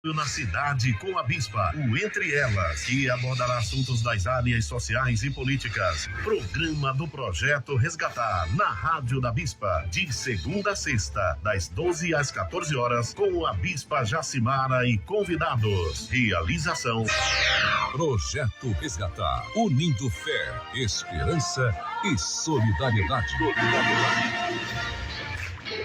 Na cidade com a Bispa, o Entre Elas, que abordará assuntos das áreas sociais e políticas. Programa do Projeto Resgatar, na Rádio da Bispa, de segunda a sexta, das 12 às 14 horas, com a Bispa Jacimara e convidados. Realização: Projeto Resgatar, unindo fé, esperança e solidariedade.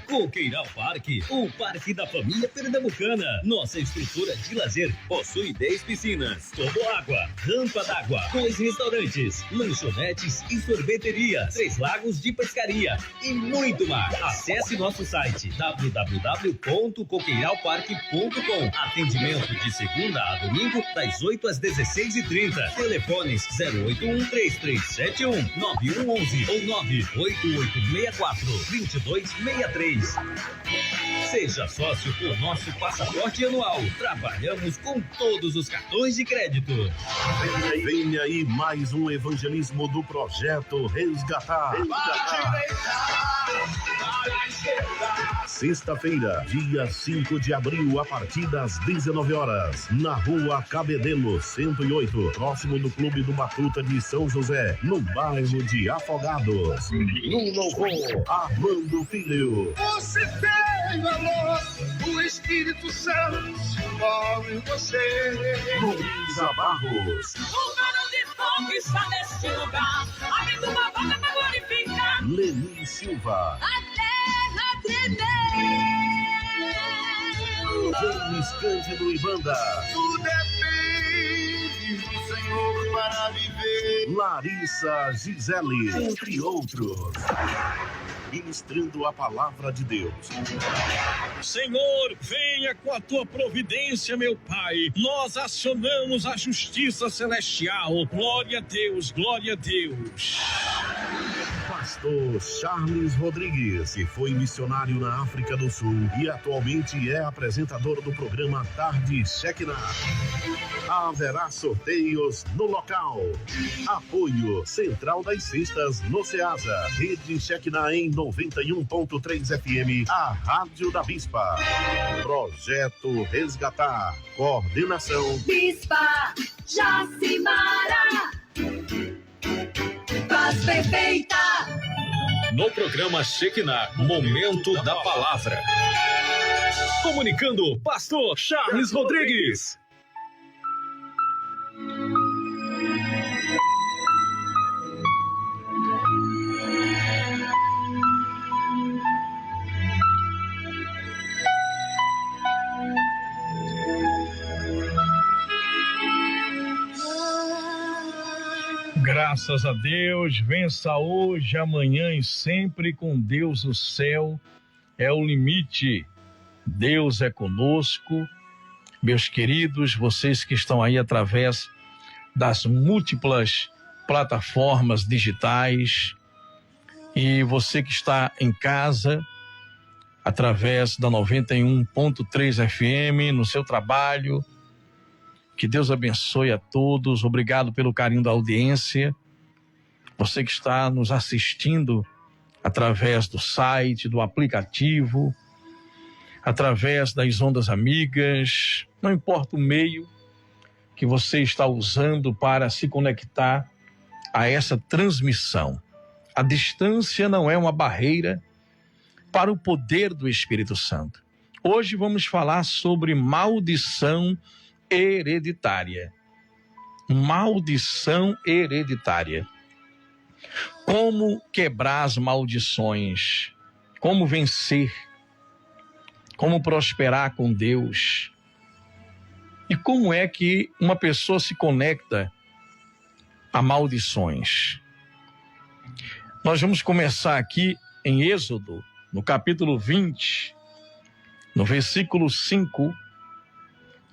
Coqueiral Parque, o parque da família pernambucana. Nossa estrutura de lazer possui 10 piscinas, toboágua, rampa d'água, 2 restaurantes, lanchonetes e sorveteria, 3 lagos de pescaria e muito mais. Acesse nosso site www.coqueiralparque.com. Atendimento de segunda a domingo, das 8 às 16h30. Telefones 081-3371-9111 ou 98864-2263. Seja sócio por nosso passaporte anual. Trabalhamos com todos os cartões de crédito. Vem aí mais um evangelismo do Projeto Resgatar. Sexta-feira, dia 5 de abril, a partir das 19 horas, na Rua Cabedelo, 108, próximo do Clube do Batuta de São José, no bairro de Afogados. No louvor, Armando Filho. Você tem amor, o Espírito Santo se move em você. Luísa Barros. O varão de fogo está neste lugar, abrindo uma boca para glorificar. Leni Silva. A terra tremeu. James Cândido e Banda. Tu depende do Senhor para viver. Larissa Gisele, entre outros. Ministrando a palavra de Deus. Senhor, venha com a tua providência, meu Pai. Nós acionamos a justiça celestial. Glória a Deus, glória a Deus. Pastor Charles Rodrigues, que foi missionário na África do Sul e atualmente é apresentador do programa Tarde Shekinah. Haverá sorteios no local. Apoio Central das Cestas no Ceasa. Rede Shekinah em 91.3 FM, a Rádio da Bispa. Projeto Resgatar. Coordenação: Bispa Jacimara. Paz perfeita. No programa Shekinah, Momento da Palavra. Comunicando, Pastor Charles Rodrigues. Graças a Deus, vença hoje, amanhã e sempre com Deus. O céu é o limite. Deus é conosco. Meus queridos, vocês que estão aí através das múltiplas plataformas digitais e você que está em casa através da 91.3 FM, no seu trabalho. Que Deus abençoe a todos. Obrigado pelo carinho da audiência. Você que está nos assistindo através do site, do aplicativo, através das ondas amigas, não importa o meio que você está usando para se conectar a essa transmissão. A distância não é uma barreira para o poder do Espírito Santo. Hoje vamos falar sobre maldição hereditária. Maldição hereditária. Como quebrar as maldições, como vencer, como prosperar com Deus. E como é que uma pessoa se conecta a maldições? Nós vamos começar aqui em Êxodo, no capítulo 20, no versículo 5.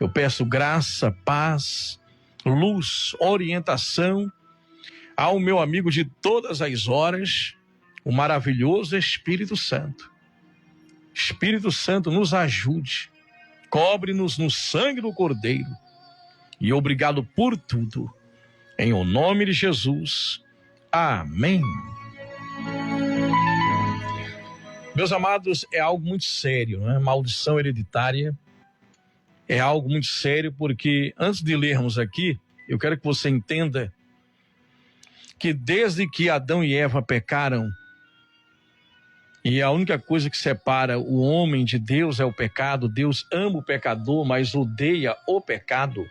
Eu peço graça, paz, luz, orientação ao meu amigo de todas as horas, o maravilhoso Espírito Santo. Espírito Santo, nos ajude, cobre-nos no sangue do Cordeiro e obrigado por tudo. Em o nome de Jesus. Amém. Meus amados, é algo muito sério, não é? Maldição hereditária é algo muito sério, porque antes de lermos aqui, eu quero que você entenda que desde que Adão e Eva pecaram, e a única coisa que separa o homem de Deus é o pecado, Deus ama o pecador, mas odeia o pecado.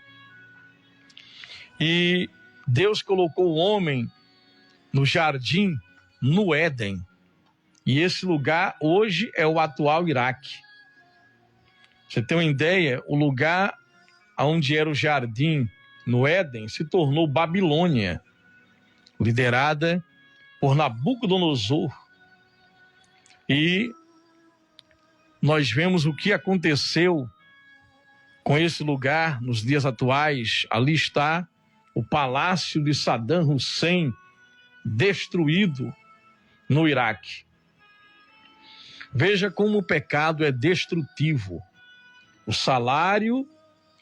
E Deus colocou o homem no jardim, no Éden. E esse lugar hoje é o atual Iraque. Você tem uma ideia? O lugar onde era o jardim, no Éden, se tornou Babilônia, liderada por Nabucodonosor. E nós vemos o que aconteceu com esse lugar nos dias atuais. Ali está o palácio de Saddam Hussein, destruído no Iraque. Veja como o pecado é destrutivo. O salário,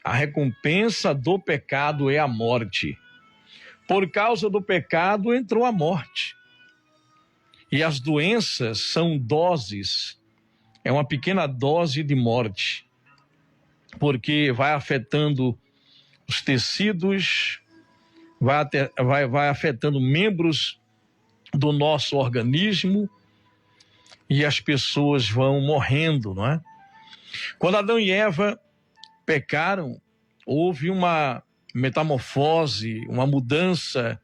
a recompensa do pecado é a morte. Por causa do pecado entrou a morte. E as doenças são doses, é uma pequena dose de morte, porque vai afetando os tecidos, vai afetando membros do nosso organismo, e as pessoas vão morrendo, não é? Quando Adão e Eva pecaram, houve uma metamorfose, uma mudança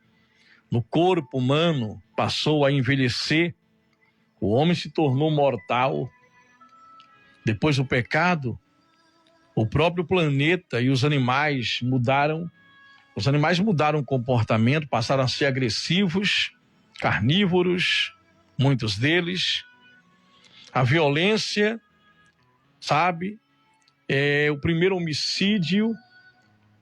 no corpo humano, passou a envelhecer, o homem se tornou mortal. Depois do pecado, o próprio planeta e os animais mudaram o comportamento, passaram a ser agressivos, carnívoros, muitos deles. A violência, sabe, o primeiro homicídio,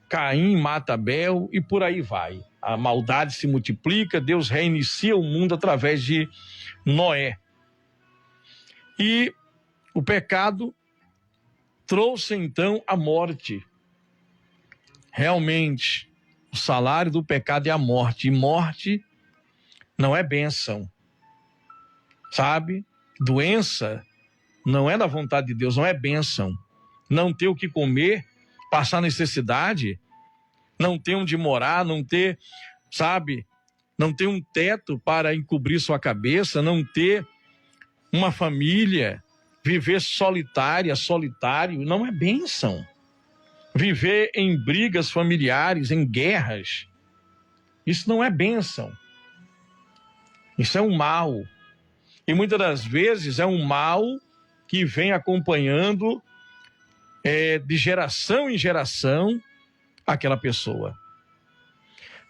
Caim mata Abel e por aí vai. A maldade se multiplica, Deus reinicia o mundo através de Noé. E o pecado trouxe então a morte. Realmente, o salário do pecado é a morte, e morte não é bênção. Sabe? Doença não é da vontade de Deus, não é bênção. Não ter o que comer, passar necessidade, não ter onde morar, não ter, sabe, não ter um teto para encobrir sua cabeça, não ter uma família, viver solitário, não é bênção. Viver em brigas familiares, em guerras, isso não é bênção. Isso é um mal. E muitas das vezes é um mal que vem acompanhando de geração em geração aquela pessoa.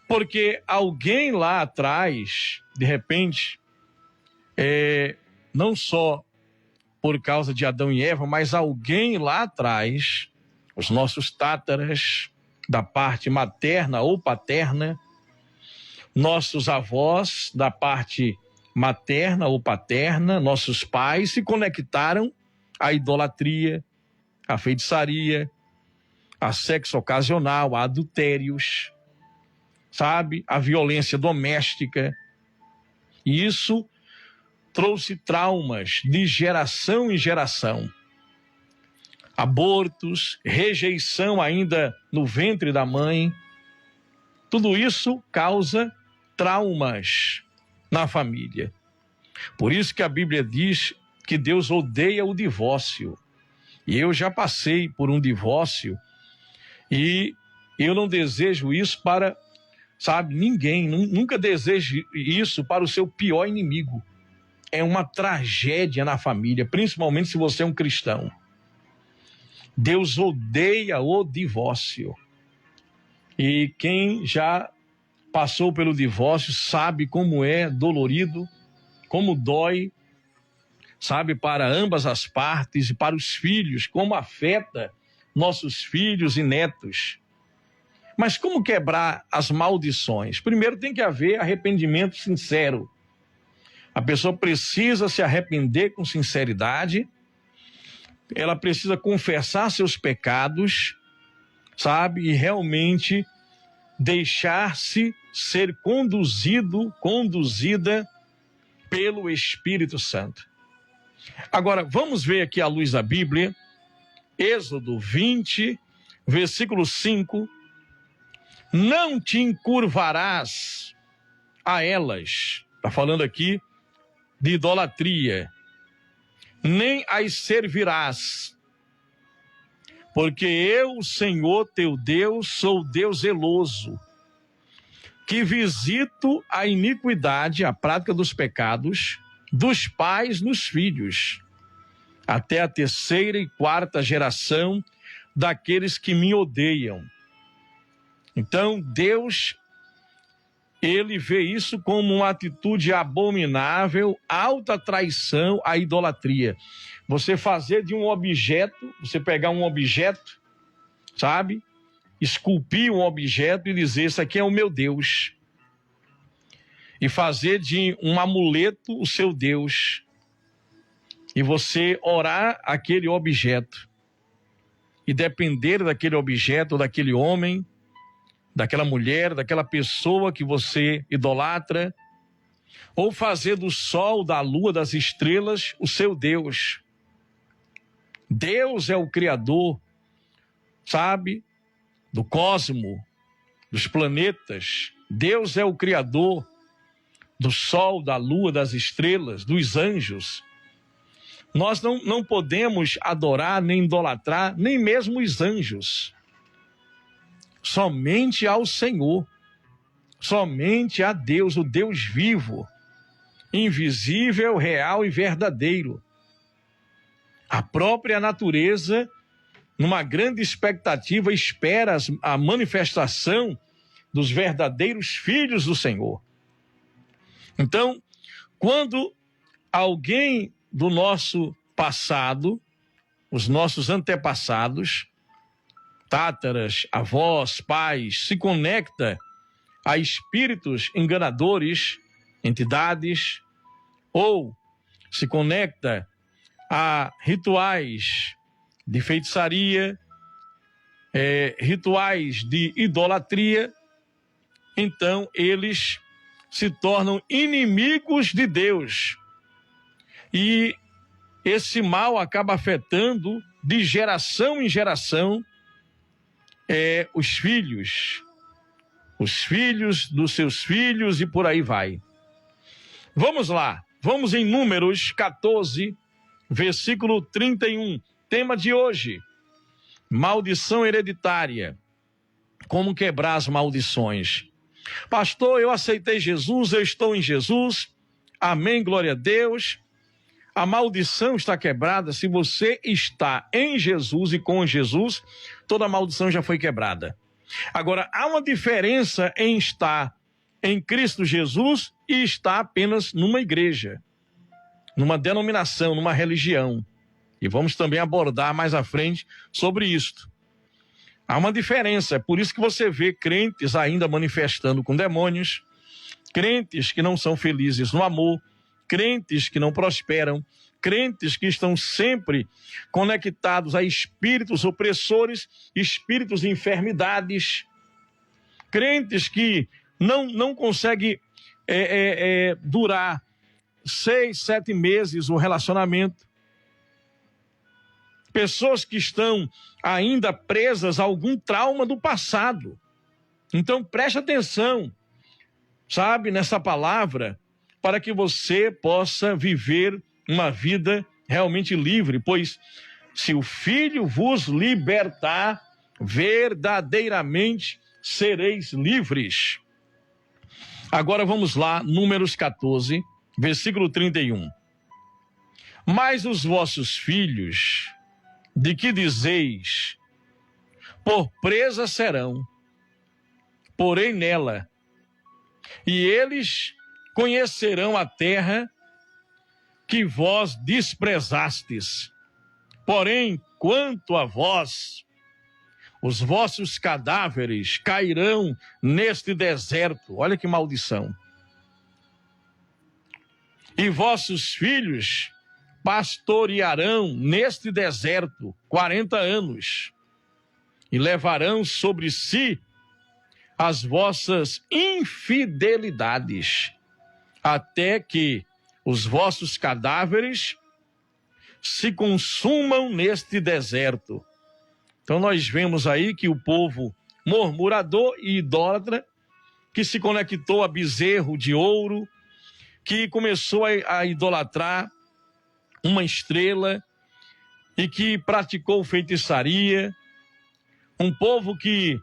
Porque alguém lá atrás, de repente, não só por causa de Adão e Eva, mas alguém lá atrás, os nossos tátaras, da parte materna ou paterna, nossos avós, da parte materna ou paterna, nossos pais se conectaram à idolatria, à feitiçaria, a sexo ocasional, a adultérios, sabe? A violência doméstica. E isso trouxe traumas de geração em geração. Abortos, rejeição ainda no ventre da mãe. Tudo isso causa traumas na família. Por isso que a Bíblia diz que Deus odeia o divórcio. E eu já passei por um divórcio e eu não desejo isso para, sabe, ninguém. Nunca desejo isso para o seu pior inimigo. É uma tragédia na família, principalmente se você é um cristão. Deus odeia o divórcio. E quem já passou pelo divórcio sabe como é dolorido, como dói, sabe, para ambas as partes e para os filhos, como afeta nossos filhos e netos. Mas como quebrar as maldições? Primeiro tem que haver arrependimento sincero. A pessoa precisa se arrepender com sinceridade, ela precisa confessar seus pecados, sabe, e realmente deixar-se ser conduzida pelo Espírito Santo. Agora, vamos ver aqui à luz da Bíblia, Êxodo 20, versículo 5, não te encurvarás a elas. Está falando aqui de idolatria. Nem as servirás. Porque eu, Senhor teu Deus, sou Deus zeloso, que visito a iniquidade, a prática dos pecados, dos pais nos filhos, até a 3ª e 4ª geração daqueles que me odeiam. Então, Deus, ele vê isso como uma atitude abominável, alta traição à idolatria. Você fazer de um objeto, você pegar um objeto, sabe? Esculpir um objeto e dizer, isso aqui é o meu Deus. E fazer de um amuleto o seu Deus. E você orar aquele objeto. E depender daquele objeto, daquele homem, daquela mulher, daquela pessoa que você idolatra. Ou fazer do sol, da lua, das estrelas o seu Deus. Deus é o Criador, sabe? Do cosmo, dos planetas. Deus é o Criador do sol, da lua, das estrelas, dos anjos. Nós não podemos adorar, nem idolatrar, nem mesmo os anjos. Somente ao Senhor. Somente a Deus, o Deus vivo, invisível, real e verdadeiro. A própria natureza, numa grande expectativa, espera a manifestação dos verdadeiros filhos do Senhor. Então, quando alguém do nosso passado, os nossos antepassados, tátaras, avós, pais, se conecta a espíritos enganadores, entidades, ou se conecta a rituais de feitiçaria, rituais de idolatria, então eles se tornam inimigos de Deus. E esse mal acaba afetando de geração em geração os filhos dos seus filhos e por aí vai. Vamos lá, vamos em Números 14, versículo 31. Tema de hoje: maldição hereditária. Como quebrar as maldições. Pastor, eu aceitei Jesus, eu estou em Jesus. Amém, glória a Deus. A maldição está quebrada. Se você está em Jesus e com Jesus, toda a maldição já foi quebrada. Agora, há uma diferença em estar em Cristo Jesus e estar apenas numa igreja, numa denominação, numa religião. E vamos também abordar mais à frente sobre isto. Há uma diferença, é por isso que você vê crentes ainda manifestando com demônios, crentes que não são felizes no amor, crentes que não prosperam, crentes que estão sempre conectados a espíritos opressores, espíritos de enfermidades, crentes que não conseguem durar 6, 7 meses o relacionamento, pessoas que estão ainda presas a algum trauma do passado. Então preste atenção, sabe, nessa palavra, para que você possa viver uma vida realmente livre, pois se o Filho vos libertar, verdadeiramente sereis livres. Agora vamos lá, Números 14, versículo 31. Mas os vossos filhos, de que dizeis, por presa serão, porém nela, e eles conhecerão a terra que vós desprezastes. Porém, quanto a vós, os vossos cadáveres cairão neste deserto. Olha que maldição. E vossos filhos pastorearão neste deserto 40 anos e levarão sobre si as vossas infidelidades, até que os vossos cadáveres se consumam neste deserto. Então nós vemos aí que o povo murmurador e idólatra, que se conectou a bezerro de ouro, que começou a idolatrar uma estrela e que praticou feitiçaria, um povo que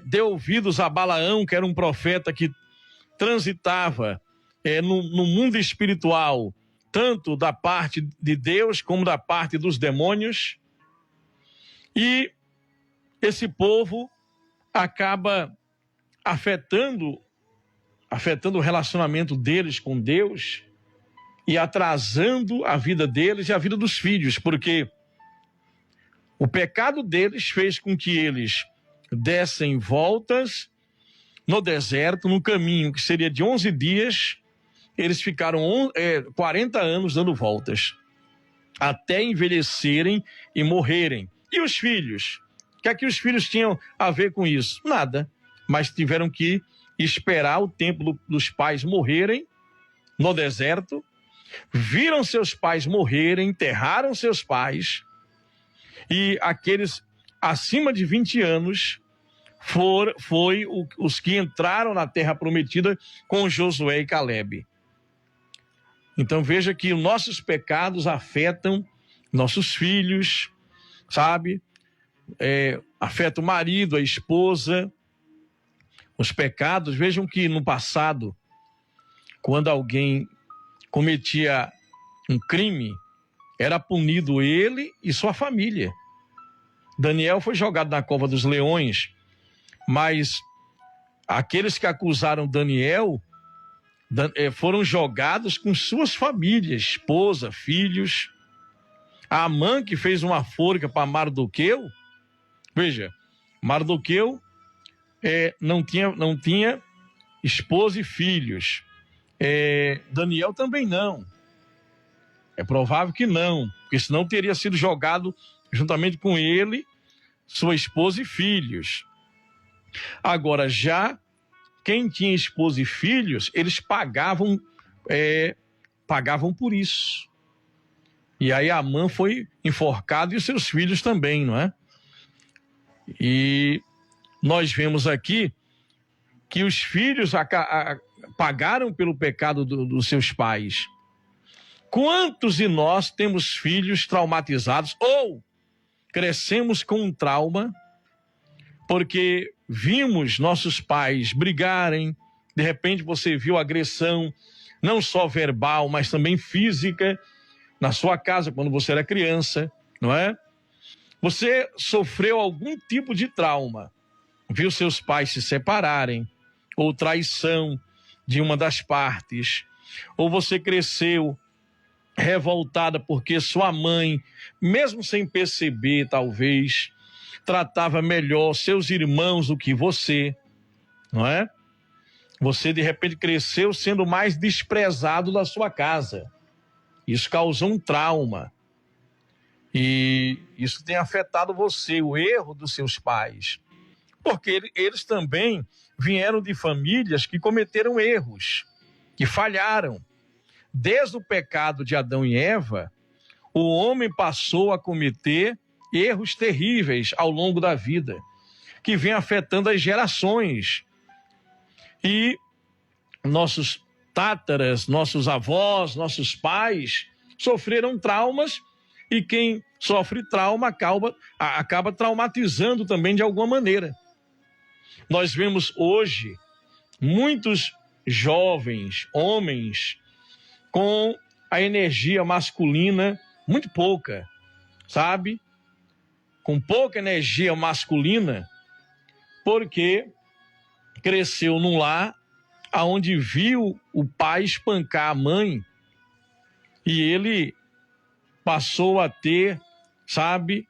deu ouvidos a Balaão, que era um profeta que transitava no mundo espiritual, tanto da parte de Deus como da parte dos demônios, e esse povo acaba afetando o relacionamento deles com Deus e atrasando a vida deles e a vida dos filhos, porque o pecado deles fez com que eles dessem voltas no deserto, no caminho que seria de 11 dias, eles ficaram 40 anos dando voltas, até envelhecerem e morrerem. E os filhos? O que é que os filhos tinham a ver com isso? Nada, mas tiveram que esperar o tempo dos pais morrerem no deserto, viram seus pais morrerem, enterraram seus pais, e aqueles acima de 20 anos foi os que entraram na terra prometida com Josué e Calebe. Então veja que nossos pecados afetam nossos filhos, sabe? Afeta o marido, a esposa. Os pecados, vejam que no passado, quando alguém cometia um crime, era punido ele e sua família. Daniel foi jogado na cova dos leões, mas aqueles que acusaram Daniel foram jogados com suas famílias, esposa, filhos. A Amã, que fez uma forca para Mardoqueu, veja, Mardoqueu não tinha esposa e filhos. Daniel também não. É provável que não, porque senão teria sido jogado juntamente com ele, sua esposa e filhos. Agora, já quem tinha esposa e filhos, eles pagavam por isso. E aí Amã foi enforcado e os seus filhos também, não é? E nós vemos aqui que os filhos pagaram pelo pecado dos seus pais. Quantos de nós temos filhos traumatizados ou crescemos com um trauma porque vimos nossos pais brigarem, de repente você viu agressão, não só verbal, mas também física, na sua casa quando você era criança, não é? Você sofreu algum tipo de trauma, viu seus pais se separarem, ou traição de uma das partes, ou você cresceu revoltada porque sua mãe, mesmo sem perceber talvez, tratava melhor seus irmãos do que você, não é? Você de repente cresceu sendo mais desprezado da sua casa. Isso causou um trauma. E isso tem afetado você, o erro dos seus pais. Porque eles também vieram de famílias que cometeram erros, que falharam. Desde o pecado de Adão e Eva, o homem passou a cometer erros terríveis ao longo da vida, que vem afetando as gerações. E nossos tátaras, nossos avós, nossos pais sofreram traumas, e quem sofre trauma acaba traumatizando também de alguma maneira. Nós vemos hoje muitos jovens, homens, com a energia masculina muito pouca, sabe? Com pouca energia masculina, porque cresceu num lar onde viu o pai espancar a mãe e ele passou a ter, sabe,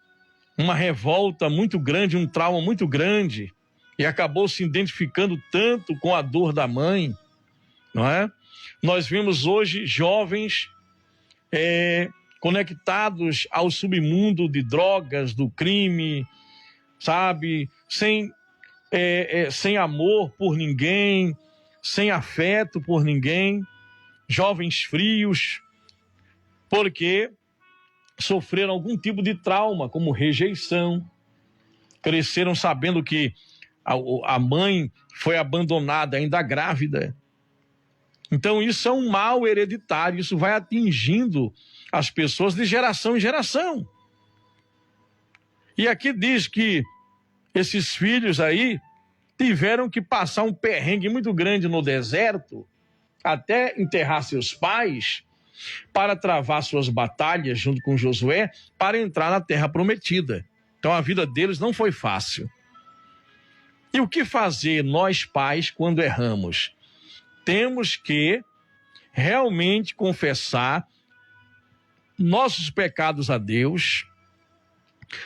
uma revolta muito grande, um trauma muito grande, e acabou se identificando tanto com a dor da mãe, não é? Nós vemos hoje jovens conectados ao submundo de drogas, do crime, sabe? Sem amor por ninguém, sem afeto por ninguém, jovens frios, porque sofreram algum tipo de trauma, como rejeição, cresceram sabendo que a mãe foi abandonada ainda grávida. Então isso é um mal hereditário, isso vai atingindo as pessoas de geração em geração. E aqui diz que esses filhos aí tiveram que passar um perrengue muito grande no deserto, até enterrar seus pais, para travar suas batalhas junto com Josué, para entrar na terra prometida. Então a vida deles não foi fácil. E o que fazer nós pais quando erramos? Temos que realmente confessar nossos pecados a Deus.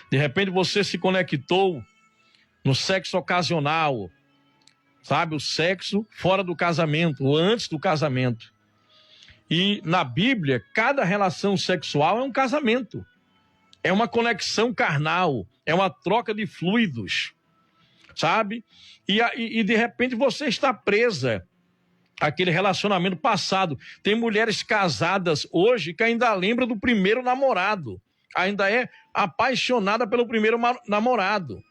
De repente você se conectou no sexo ocasional, sabe? O sexo fora do casamento, ou antes do casamento. E na Bíblia, cada relação sexual é um casamento. É uma conexão carnal, é uma troca de fluidos, sabe? E de repente você está presa àquele relacionamento passado. Tem mulheres casadas hoje que ainda lembram do primeiro namorado, ainda é apaixonada pelo primeiro namorado.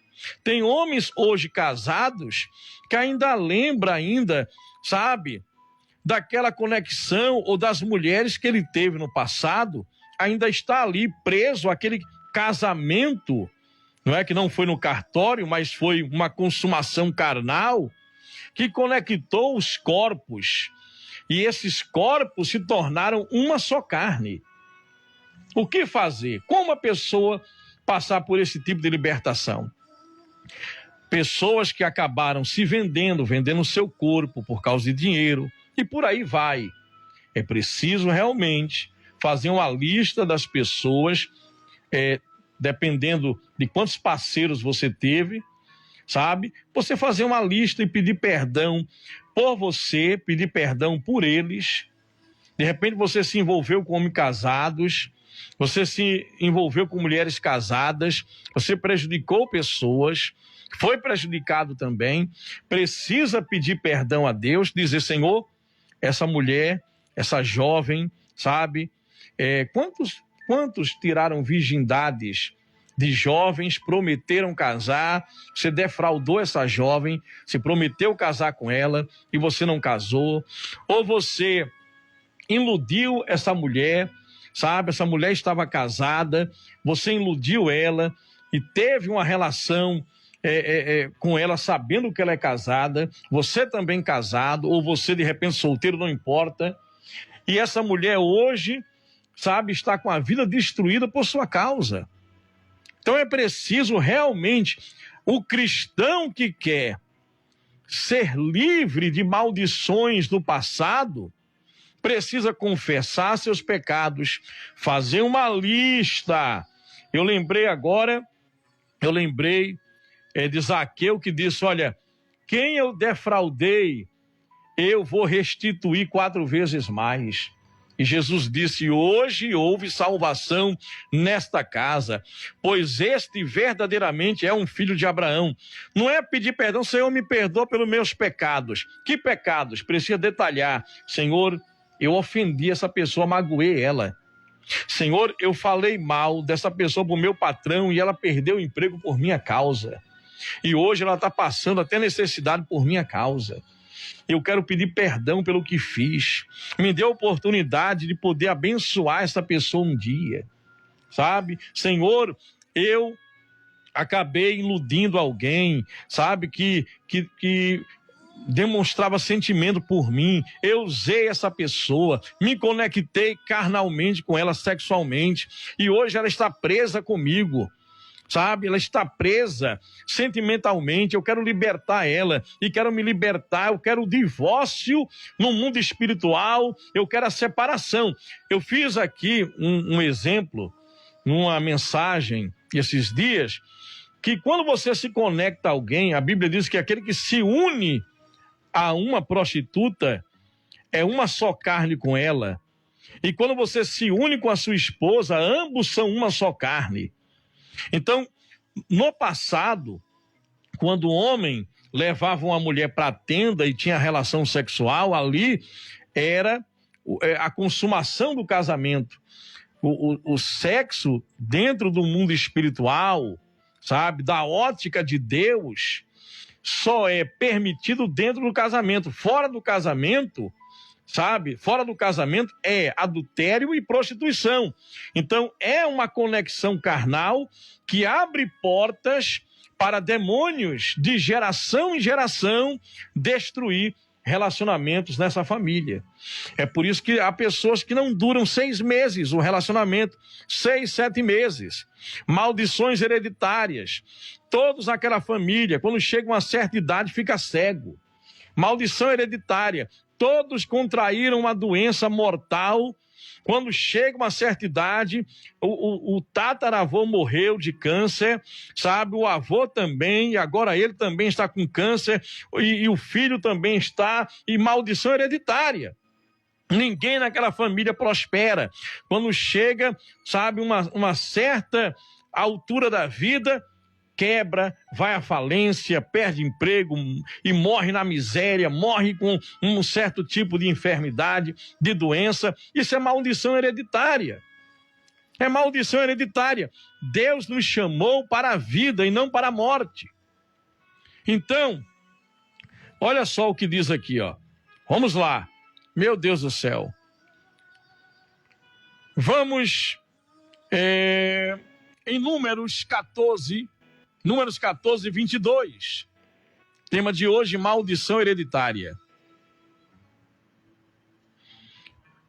Tem homens hoje casados que ainda lembram sabe, daquela conexão, ou das mulheres que ele teve no passado, ainda está ali preso àquele casamento, não é que não foi no cartório, mas foi uma consumação carnal, que conectou os corpos, e esses corpos se tornaram uma só carne. O que fazer? Como a pessoa passar por esse tipo de libertação? Pessoas que acabaram se vendendo o seu corpo por causa de dinheiro, e por aí vai. É preciso realmente fazer uma lista das pessoas, dependendo de quantos parceiros você teve, sabe? Você fazer uma lista e pedir perdão por você, pedir perdão por eles. De repente você se envolveu com homens casados, você se envolveu com mulheres casadas, você prejudicou pessoas, foi prejudicado também, precisa pedir perdão a Deus, dizer: Senhor, essa mulher, essa jovem, sabe? Quantos tiraram virgindades de jovens, prometeram casar, você defraudou essa jovem, se prometeu casar com ela e você não casou, ou você iludiu essa mulher, sabe? Essa mulher estava casada, você iludiu ela e teve uma relação com ela sabendo que ela é casada, você também casado, ou você de repente solteiro, não importa, e essa mulher hoje, sabe, está com a vida destruída por sua causa. Então é preciso realmente, o cristão que quer ser livre de maldições do passado, precisa confessar seus pecados, fazer uma lista. Eu lembrei de Zaqueu, que disse: olha, quem eu defraudei, eu vou restituir 4 vezes mais. E Jesus disse: hoje houve salvação nesta casa, pois este verdadeiramente é um filho de Abraão. Não é pedir perdão: Senhor, me perdoa pelos meus pecados. Que pecados? Precisa detalhar. Senhor, eu ofendi essa pessoa, magoei ela. Senhor, eu falei mal dessa pessoa para o meu patrão e ela perdeu o emprego por minha causa. E hoje ela está passando até necessidade por minha causa. Eu quero pedir perdão pelo que fiz. Me dê a oportunidade de poder abençoar essa pessoa um dia, sabe? Senhor, eu acabei iludindo alguém, sabe? Que demonstrava sentimento por mim. Eu usei essa pessoa, me conectei carnalmente com ela, sexualmente, e hoje ela está presa comigo. Sabe, ela está presa sentimentalmente, eu quero libertar ela, e quero me libertar, eu quero o divórcio no mundo espiritual, eu quero a separação. Eu fiz aqui um exemplo, numa mensagem esses dias, que quando você se conecta a alguém, a Bíblia diz que aquele que se une a uma prostituta é uma só carne com ela, e quando você se une com a sua esposa, ambos são uma só carne. Então, no passado, quando o homem levava uma mulher para a tenda e tinha relação sexual, ali era a consumação do casamento. o sexo dentro do mundo espiritual, sabe, da ótica de Deus, só é permitido dentro do casamento. Fora do casamento, sabe, fora do casamento é adultério e prostituição. Então é uma conexão carnal que abre portas para demônios de geração em geração destruir relacionamentos nessa família. É por isso que há pessoas que não duram 6 meses o relacionamento, 6, 7 meses. Maldições hereditárias. Todos naquela família, quando chega uma certa idade, fica cego. Maldição hereditária. Todos contraíram uma doença mortal. Quando chega uma certa idade, o tataravô morreu de câncer, sabe? O avô também, e agora ele também está com câncer, e o filho também está, e maldição hereditária. Ninguém naquela família prospera. Quando chega, sabe, uma certa altura da vida, quebra, vai à falência, perde emprego e morre na miséria, morre com um certo tipo de enfermidade, de doença. Isso é maldição hereditária. É maldição hereditária. Deus nos chamou para a vida e não para a morte. Então, olha só o que diz aqui, ó. Vamos lá. Meu Deus do céu. Vamos em Números 14, 22. Tema de hoje, maldição hereditária.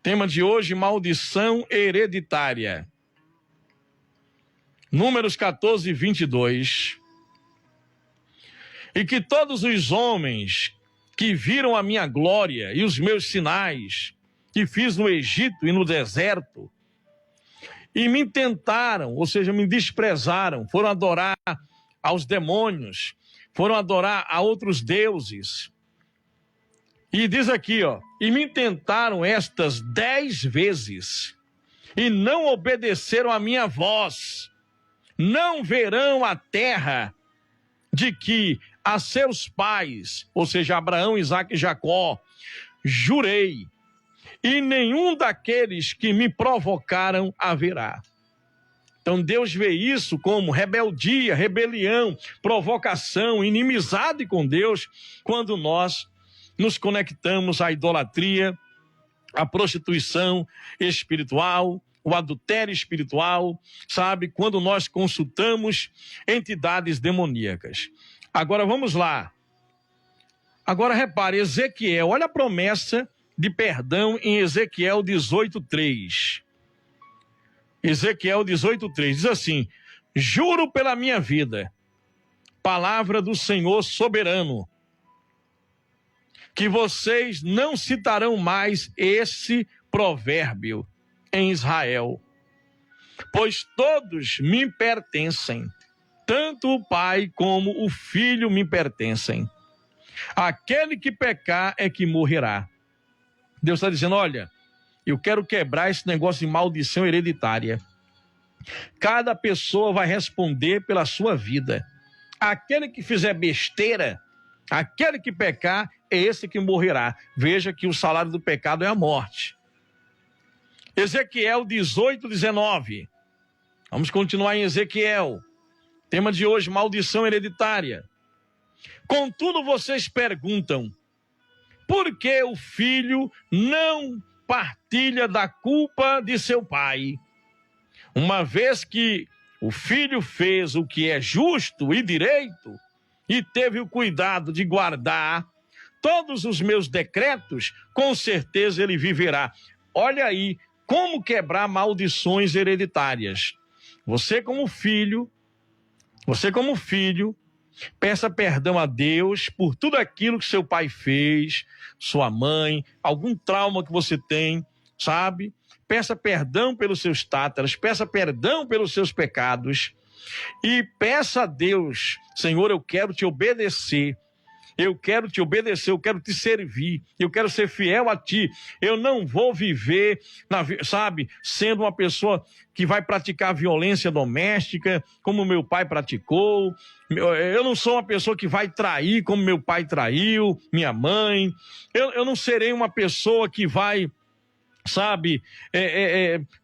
Tema de hoje, maldição hereditária. Números 14, 22. E que todos os homens que viram a minha glória e os meus sinais que fiz no Egito e no deserto, e me tentaram, ou seja, me desprezaram, foram adorar aos demônios, foram adorar a outros deuses. E diz aqui, ó, e me tentaram estas 10 vezes, e não obedeceram a minha voz, não verão a terra de que a seus pais, ou seja, Abraão, Isaque e Jacó, jurei, e nenhum daqueles que me provocaram haverá. Então Deus vê isso como rebeldia, rebelião, provocação, inimizade com Deus, quando nós nos conectamos à idolatria, à prostituição espiritual, o adultério espiritual, sabe? Quando nós consultamos entidades demoníacas. Agora vamos lá. Agora repare, Ezequiel, olha a promessa de perdão em Ezequiel 18:3. Ezequiel 18:3 diz assim: juro pela minha vida, palavra do Senhor soberano, que vocês não citarão mais esse provérbio em Israel, pois todos me pertencem, tanto o pai como o filho me pertencem. Aquele que pecar é que morrerá. Deus está dizendo, olha, eu quero quebrar esse negócio de maldição hereditária. Cada pessoa vai responder pela sua vida. Aquele que fizer besteira, aquele que pecar, é esse que morrerá. Veja que o salário do pecado é a morte. Ezequiel 18:19. Vamos continuar em Ezequiel. Tema de hoje, maldição hereditária. Contudo, vocês perguntam, por que o filho não partilha da culpa de seu pai? Uma vez que o filho fez o que é justo e direito e teve o cuidado de guardar todos os meus decretos, com certeza ele viverá. Olha aí como quebrar maldições hereditárias. Você como filho, peça perdão a Deus por tudo aquilo que seu pai fez, sua mãe, algum trauma que você tem, sabe? Peça perdão pelos seus tátaras, peça perdão pelos seus pecados e peça a Deus, Senhor, eu quero te obedecer. Eu quero te obedecer, eu quero te servir, eu quero ser fiel a ti. Eu não vou viver, sabe, sendo uma pessoa que vai praticar violência doméstica, como meu pai praticou. Eu não sou uma pessoa que vai trair, como meu pai traiu, minha mãe. Eu não serei uma pessoa que vai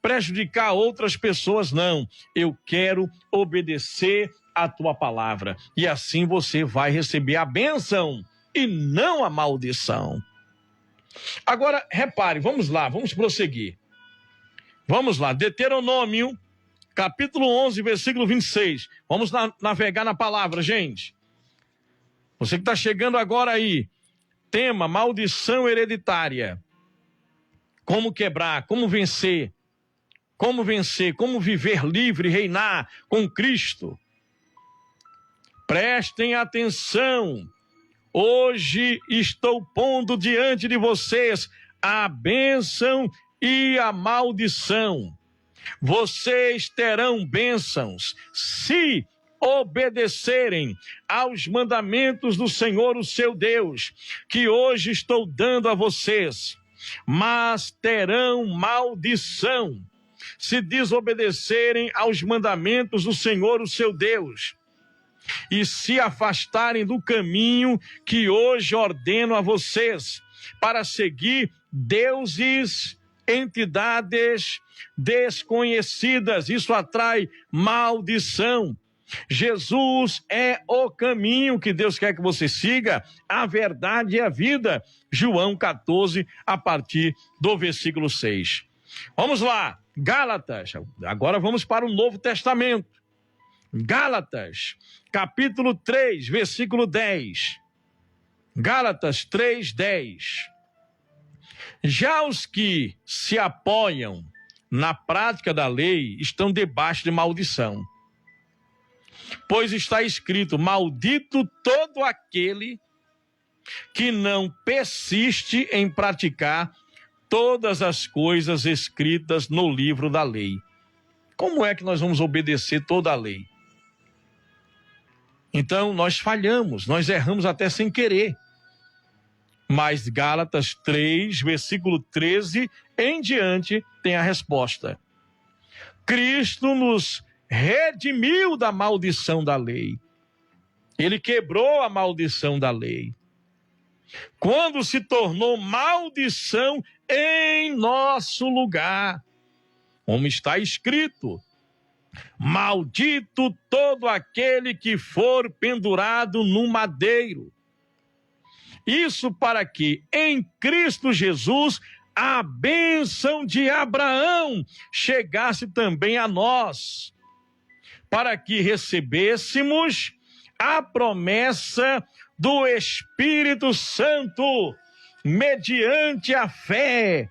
prejudicar outras pessoas, não. Eu quero obedecer a tua palavra. E assim você vai receber a bênção e não a maldição. Agora, repare, vamos lá, vamos prosseguir. Vamos lá, Deuteronômio, capítulo 11, versículo 26. Vamos navegar na palavra, gente. Você que está chegando agora aí, tema maldição hereditária. Como quebrar, como vencer, como viver livre, reinar com Cristo. Prestem atenção. Hoje estou pondo diante de vocês a bênção e a maldição. Vocês terão bênçãos se obedecerem aos mandamentos do Senhor, o seu Deus, que hoje estou dando a vocês. Mas terão maldição se desobedecerem aos mandamentos do Senhor, o seu Deus, e se afastarem do caminho que hoje ordeno a vocês, para seguir deuses, entidades desconhecidas. Isso atrai maldição. Jesus é o caminho que Deus quer que você siga, a verdade e a vida. João 14, a partir do versículo 6. Vamos lá, Gálatas. Agora vamos para o Novo Testamento. Gálatas, capítulo 3, versículo 10. Gálatas 3, 10. Já os que se apoiam na prática da lei estão debaixo de maldição. Pois está escrito: maldito todo aquele que não persiste em praticar todas as coisas escritas no livro da lei. Como é que nós vamos obedecer toda a lei? Então, nós falhamos, nós erramos até sem querer. Mas Gálatas 3, versículo 13 em diante, tem a resposta. Cristo nos redimiu da maldição da lei. Ele quebrou a maldição da lei, quando se tornou maldição em nosso lugar. Como está escrito: maldito todo aquele que for pendurado no madeiro. Isso para que em Cristo Jesus a bênção de Abraão chegasse também a nós, para que recebêssemos a promessa do Espírito Santo mediante a fé.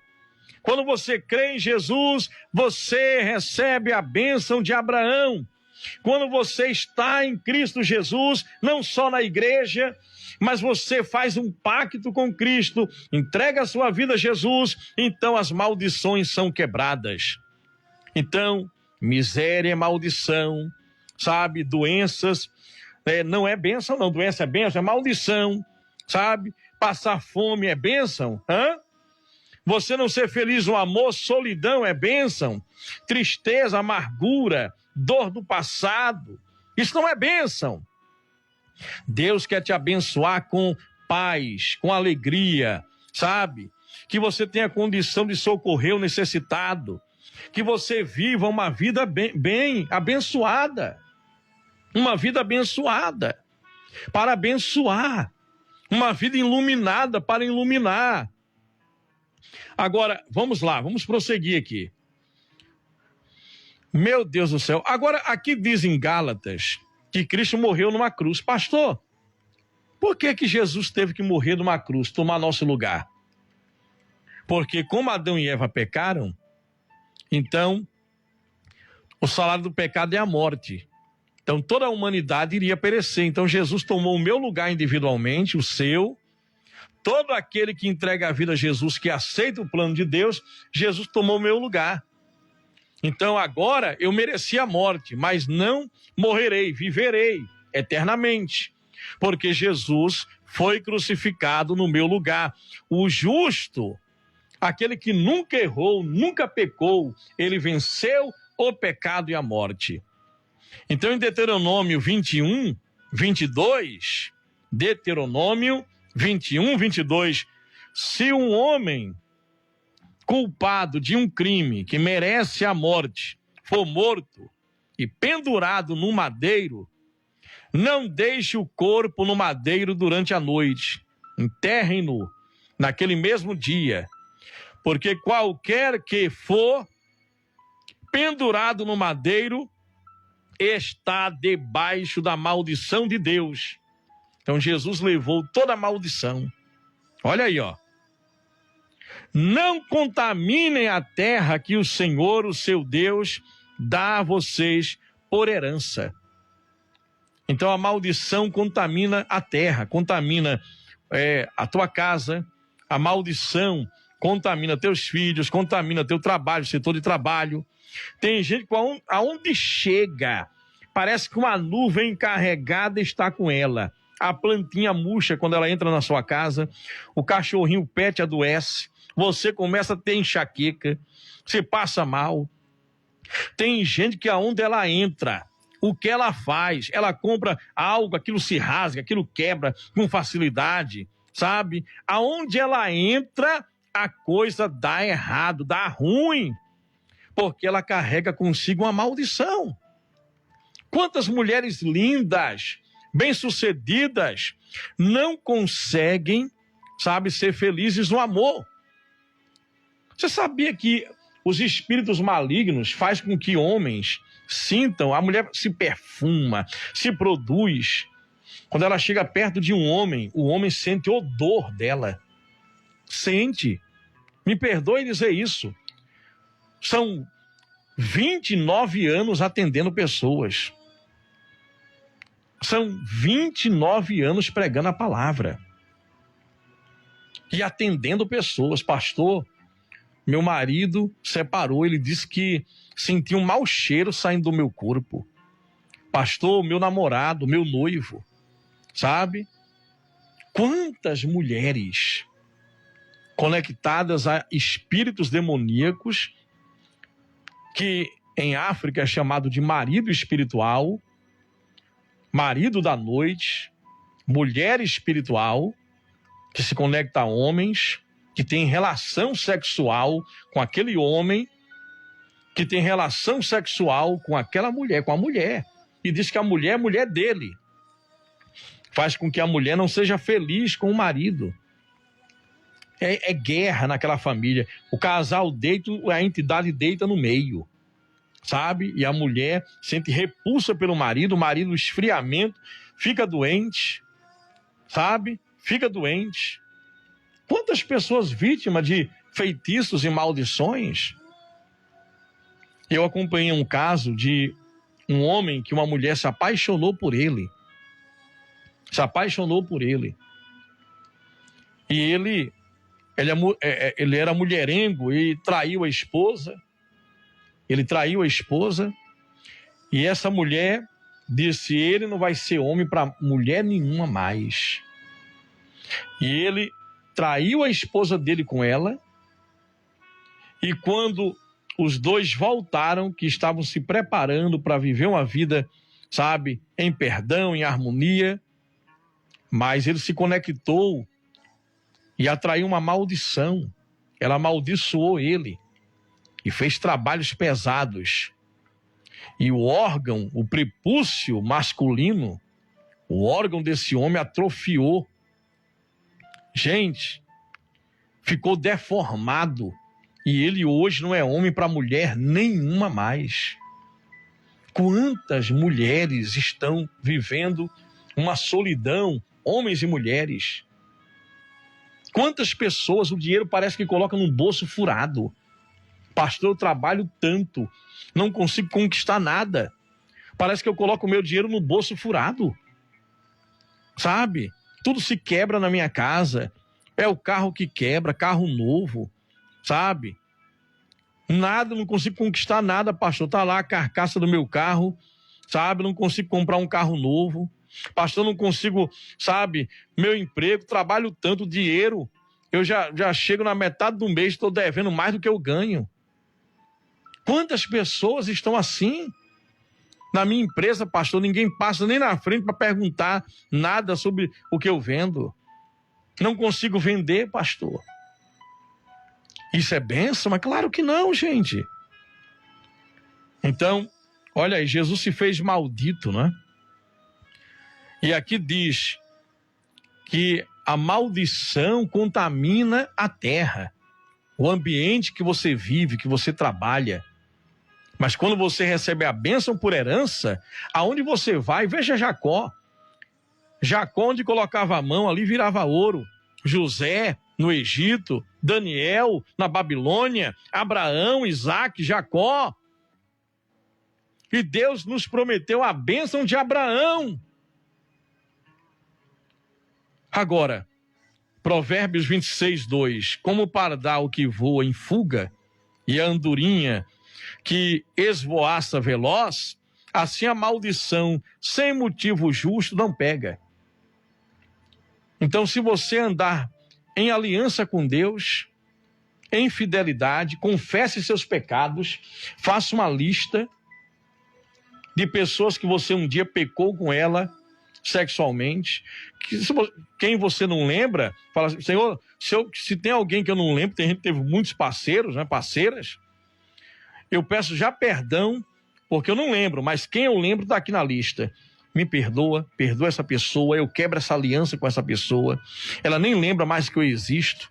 Quando você crê em Jesus, você recebe a bênção de Abraão. Quando você está em Cristo Jesus, não só na igreja, mas você faz um pacto com Cristo, entrega a sua vida a Jesus, então as maldições são quebradas. Então, miséria é maldição, sabe? Doenças, não é bênção não, doença é bênção, é maldição, sabe? Passar fome é bênção, Você não ser feliz no amor, solidão é bênção, tristeza, amargura, dor do passado, isso não é bênção. Deus quer te abençoar com paz, com alegria, sabe? Que você tenha condição de socorrer o necessitado, que você viva uma vida bem abençoada, uma vida abençoada, para abençoar, uma vida iluminada para iluminar. Agora, vamos lá, vamos prosseguir aqui. Meu Deus do céu, agora aqui diz em Gálatas que Cristo morreu numa cruz. Pastor, por que Jesus teve que morrer numa cruz, tomar nosso lugar? Porque como Adão e Eva pecaram, então o salário do pecado é a morte. Então toda a humanidade iria perecer. Então Jesus tomou o meu lugar individualmente, o seu. Todo aquele que entrega a vida a Jesus, que aceita o plano de Deus, Jesus tomou o meu lugar. Então agora eu mereci a morte, mas não morrerei, viverei eternamente, porque Jesus foi crucificado no meu lugar. O justo, aquele que nunca errou, nunca pecou, ele venceu o pecado e a morte. Então em Deuteronômio 21, 22, Deuteronômio 21, 22, se um homem culpado de um crime que merece a morte, for morto e pendurado no madeiro, não deixe o corpo no madeiro durante a noite. Enterrem-no naquele mesmo dia, porque qualquer que for pendurado no madeiro está debaixo da maldição de Deus. Então Jesus levou toda a maldição. Olha aí, ó. Não contaminem a terra que o Senhor, o seu Deus, dá a vocês por herança. Então a maldição contamina a terra, contamina a tua casa, a maldição contamina teus filhos, contamina teu trabalho, setor de trabalho. Tem gente que aonde chega, parece que uma nuvem carregada está com ela. A plantinha murcha quando ela entra na sua casa, o cachorrinho pet adoece, você começa a ter enxaqueca, você passa mal. Tem gente que aonde ela entra, o que ela faz, ela compra algo, aquilo se rasga, aquilo quebra com facilidade, sabe? Aonde ela entra, a coisa dá errado, dá ruim, porque ela carrega consigo uma maldição. Quantas mulheres lindas, bem-sucedidas, não conseguem, sabe, ser felizes no amor. Você sabia que os espíritos malignos fazem com que homens sintam, a mulher se perfuma, se produz. Quando ela chega perto de um homem, o homem sente o odor dela. Sente. Me perdoe dizer isso. São 29 anos atendendo pessoas. São 29 anos pregando a palavra. E atendendo pessoas. Pastor, meu marido separou, ele disse que sentia um mau cheiro saindo do meu corpo. Pastor, meu namorado, meu noivo, sabe? Quantas mulheres conectadas a espíritos demoníacos, que em África é chamado de marido espiritual, marido da noite, mulher espiritual, que se conecta a homens, que tem relação sexual com aquele homem, que tem relação sexual com aquela mulher, com a mulher, e diz que a mulher é mulher dele. Faz com que a mulher não seja feliz com o marido. É guerra naquela família. O casal deita, a entidade deita no meio, sabe? E a mulher sente repulsa pelo marido, o marido esfriamento, fica doente, sabe? Fica doente. Quantas pessoas vítimas de feitiços e maldições? Eu acompanhei um caso de um homem que uma mulher se apaixonou por ele. Se apaixonou por ele. E ele era mulherengo e traiu a esposa. Ele traiu a esposa. E essa mulher disse: ele não vai ser homem para mulher nenhuma mais. E ele traiu a esposa dele com ela. E quando os dois voltaram, que estavam se preparando para viver uma vida, sabe, em perdão, em harmonia, mas ele se conectou e atraiu uma maldição. Ela amaldiçoou ele e fez trabalhos pesados. E o órgão, o prepúcio masculino, o órgão desse homem atrofiou. Gente, ficou deformado. E ele hoje não é homem para mulher nenhuma mais. Quantas mulheres estão vivendo uma solidão, homens e mulheres? Quantas pessoas o dinheiro parece que coloca no bolso furado? Pastor, eu trabalho tanto, não consigo conquistar nada. Parece que eu coloco o meu dinheiro no bolso furado. Sabe? Tudo se quebra na minha casa. É o carro que quebra, carro novo. Sabe? Nada, não consigo conquistar nada, pastor. Tá lá a carcaça do meu carro, sabe? Não consigo comprar um carro novo. Pastor, não consigo, sabe? Meu emprego, trabalho tanto, dinheiro. Eu já chego na metade do mês, estou devendo mais do que eu ganho. Quantas pessoas estão assim? Na minha empresa, pastor, ninguém passa nem na frente para perguntar nada sobre o que eu vendo. Não consigo vender, pastor. Isso é bênção? Mas claro que não, gente. Então, olha aí, Jesus se fez maldito, né? E aqui diz que a maldição contamina a terra, o ambiente que você vive, que você trabalha. Mas quando você recebe a bênção por herança, aonde você vai, veja Jacó. Jacó, onde colocava a mão, ali virava ouro. José, no Egito. Daniel, na Babilônia. Abraão, Isaac, Jacó. E Deus nos prometeu a bênção de Abraão. Agora, Provérbios 26, 2. Como o pardal que voa em fuga e a andorinha que esvoaça veloz, assim a maldição sem motivo justo não pega. Então, se você andar em aliança com Deus, em fidelidade, confesse seus pecados, faça uma lista de pessoas que você um dia pecou com ela sexualmente, quem você não lembra, fala assim, Senhor, se tem alguém que eu não lembro, tem gente que teve muitos parceiros, né, parceiras, eu peço já perdão, porque eu não lembro, mas quem eu lembro está aqui na lista. Me perdoa essa pessoa, eu quebro essa aliança com essa pessoa, ela nem lembra mais que eu existo,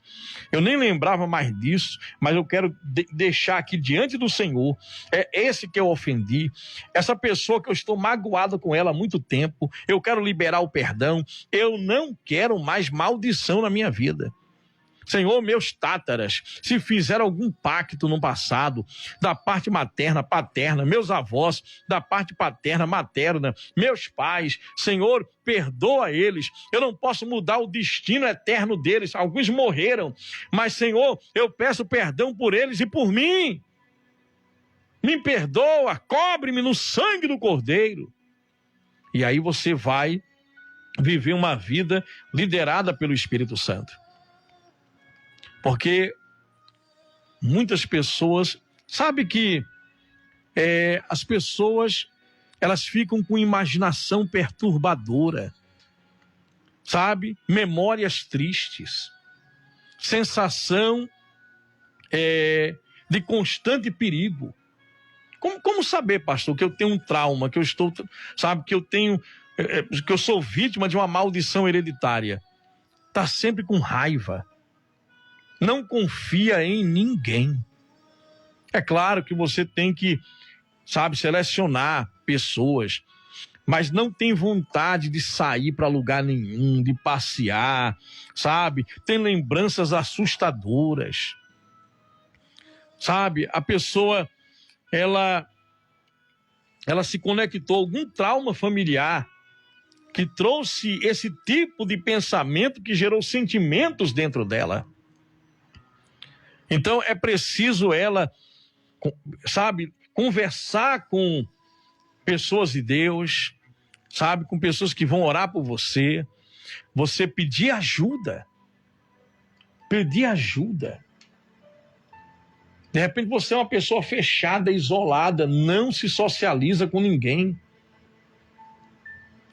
eu nem lembrava mais disso, mas eu quero deixar aqui diante do Senhor, é esse que eu ofendi, essa pessoa que eu estou magoado com ela há muito tempo, eu quero liberar o perdão, eu não quero mais maldição na minha vida. Senhor, meus tátaras, se fizeram algum pacto no passado, da parte materna, paterna, meus avós, da parte paterna, materna, meus pais, Senhor, perdoa eles. Eu não posso mudar o destino eterno deles. Alguns morreram, mas, Senhor, eu peço perdão por eles e por mim. Me perdoa, cobre-me no sangue do Cordeiro. E aí você vai viver uma vida liderada pelo Espírito Santo. Porque muitas pessoas, sabe que as pessoas, elas ficam com imaginação perturbadora, sabe? Memórias tristes, sensação de constante perigo. Como saber, pastor, que eu tenho um trauma, que eu estou, sabe, que eu sou vítima de uma maldição hereditária? Está sempre com raiva. Não confia em ninguém. É claro que você tem que, sabe, selecionar pessoas, mas não tem vontade de sair para lugar nenhum, de passear, sabe? Tem lembranças assustadoras. Sabe, a pessoa, ela se conectou a algum trauma familiar que trouxe esse tipo de pensamento que gerou sentimentos dentro dela. Então é preciso ela, sabe, conversar com pessoas de Deus, sabe, com pessoas que vão orar por você, você pedir ajuda. De repente você é uma pessoa fechada, isolada, não se socializa com ninguém.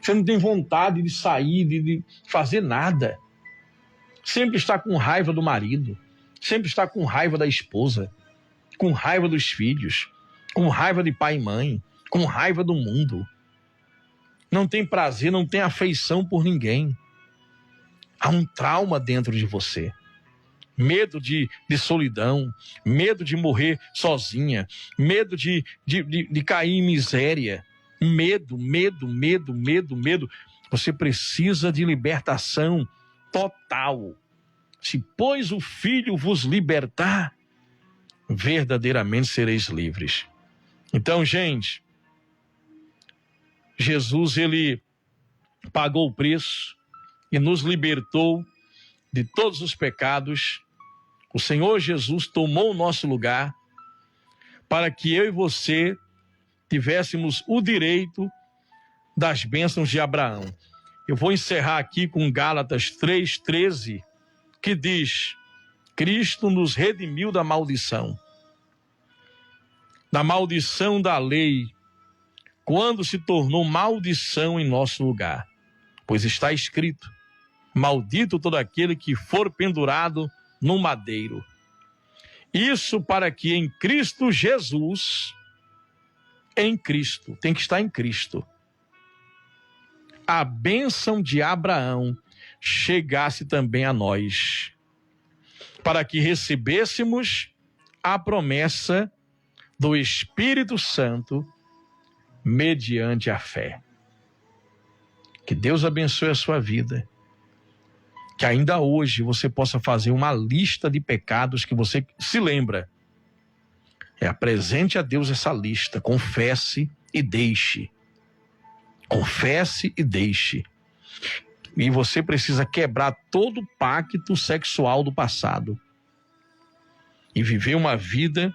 Você não tem vontade de sair, de fazer nada. Sempre está com raiva do marido. Sempre está com raiva da esposa, com raiva dos filhos, com raiva de pai e mãe, com raiva do mundo. Não tem prazer, não tem afeição por ninguém. Há um trauma dentro de você. Medo de solidão, medo de morrer sozinha, medo de cair em miséria. Medo. Você precisa de libertação total. Se, pois, o Filho vos libertar, verdadeiramente sereis livres. Então, gente, Jesus, ele pagou o preço e nos libertou de todos os pecados. O Senhor Jesus tomou o nosso lugar para que eu e você tivéssemos o direito das bênçãos de Abraão. Eu vou encerrar aqui com Gálatas 3:13, que diz: Cristo nos redimiu da maldição da lei, quando se tornou maldição em nosso lugar. Pois está escrito: maldito todo aquele que for pendurado no madeiro. Isso para que em Cristo Jesus, em Cristo, tem que estar em Cristo, a bênção de Abraão chegasse também a nós, para que recebêssemos a promessa do Espírito Santo mediante a fé. Que Deus abençoe a sua vida. Que ainda hoje você possa fazer uma lista de pecados que você se lembra. Apresente a Deus essa lista, confesse e deixe. Confesse e deixe. E você precisa quebrar todo o pacto sexual do passado e viver uma vida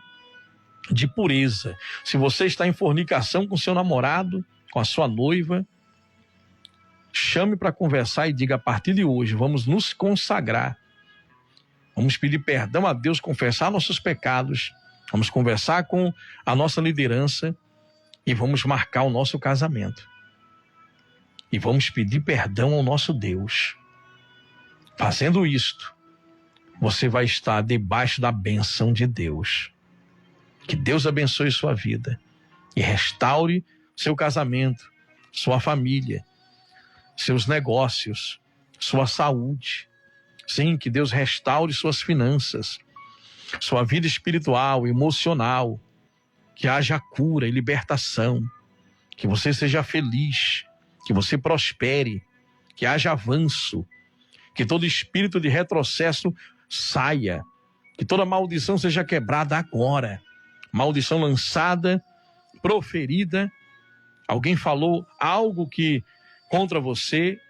de pureza. Se você está em fornicação com seu namorado, com a sua noiva, chame para conversar e diga: a partir de hoje vamos nos consagrar, vamos pedir perdão a Deus, confessar nossos pecados, vamos conversar com a nossa liderança e vamos marcar o nosso casamento. E vamos pedir perdão ao nosso Deus. Fazendo isto, você vai estar debaixo da bênção de Deus. Que Deus abençoe sua vida e restaure seu casamento, sua família, seus negócios, sua saúde. Sim, que Deus restaure suas finanças, sua vida espiritual, emocional, que haja cura e libertação, que você seja feliz, que você prospere, que haja avanço, que todo espírito de retrocesso saia, que toda maldição seja quebrada agora. Maldição lançada, proferida, alguém falou algo que contra você,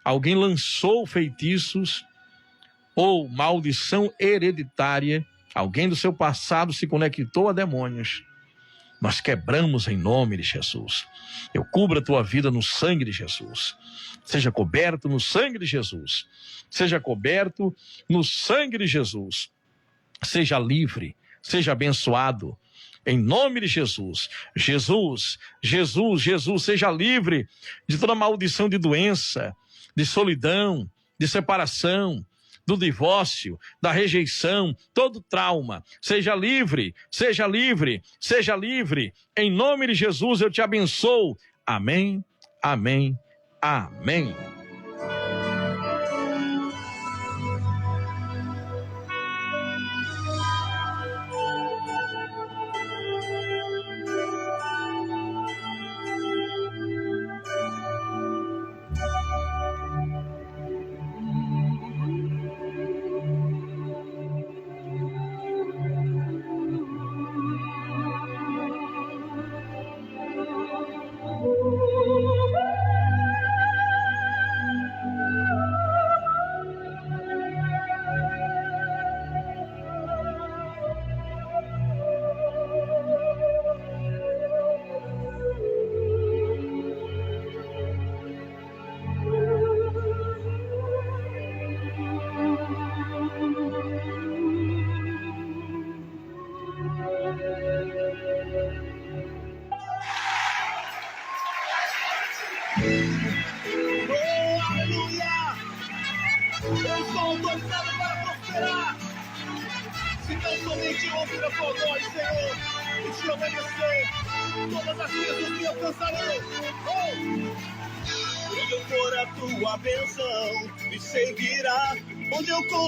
alguém lançou feitiços ou maldição hereditária, alguém do seu passado se conectou a demônios. Nós quebramos em nome de Jesus. Eu cubro a tua vida no sangue de Jesus. Seja coberto no sangue de Jesus. Seja coberto no sangue de Jesus. Seja livre, seja abençoado. Em nome de Jesus. Jesus, Jesus, Jesus, seja livre de toda maldição de doença, de solidão, de separação, do divórcio, da rejeição, todo trauma. Seja livre, seja livre, seja livre. Em nome de Jesus eu te abençoo. Amém, amém, amém. Onde eu for a tua bênção me seguirá, onde eu comer.